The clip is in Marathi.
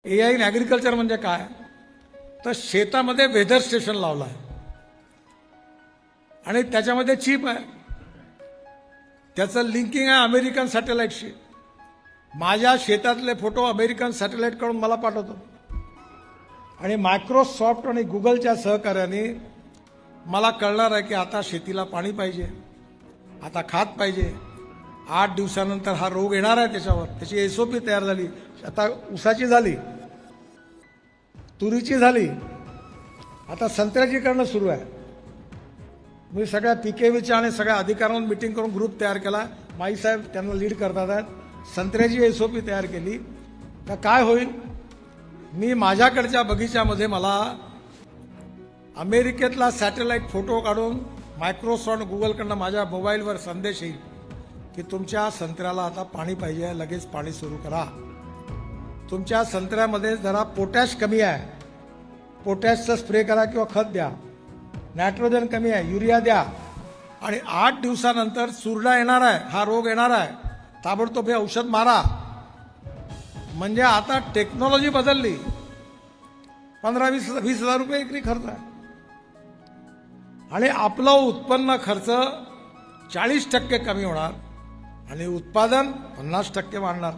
AI इन ॲग्रिकल्चर म्हणजे काय? तर शेतामध्ये वेदर स्टेशन लावलं आहे आणि त्याच्यामध्ये चिप आहे, त्याचं लिंकिंग आहे अमेरिकन सॅटेलाइटशी. माझ्या शेतातले फोटो अमेरिकन सॅटेलाइटकडून मला पाठवतो आणि मायक्रोसॉफ्ट आणि गुगलच्या सहकार्याने मला कळणार आहे की आता शेतीला पाणी पाहिजे, आता खात पाहिजे. 8 दिवसानंतर हा रोग येणार आहे त्याच्यावर. त्याची SOP तयार झाली. आता ऊसाची झाली, तुरीची झाली, आता संत्र्याची करणं सुरू आहे. मी सगळ्या PKVच्या आणि सगळ्या अधिकाऱ्यांना मीटिंग करून ग्रुप तयार केला. माई साहेब त्यांना लीड करतात आहेत. संत्र्याची SOP तयार केली तर काय होईल? मी माझ्याकडच्या बगीच्यामध्ये मला अमेरिकेतला सॅटेलाइट फोटो काढून मायक्रोसॉफ्ट गुगलकडनं माझ्या मोबाईलवर संदेश येईल की तुमच्या संत्र्याला आता पाणी पाहिजे, लगेच पाणी सुरू करा. तुमच्या संत्र्यामध्ये जरा पोटॅश कमी आहे, पोटॅशचा स्प्रे करा किंवा खत द्या. नायट्रोजन कमी आहे, युरिया द्या. आणि 8 दिवसानंतर चुरडा येणार आहे, हा रोग येणार आहे, ताबडतोब हे औषध मारा. म्हणजे आता टेक्नॉलॉजी बदलली. 15-20 हजार रुपये एकरी खर्च आहे आणि आपलं उत्पन्न खर्च 40% कमी होणार आणि उत्पादन 50% वाढणार.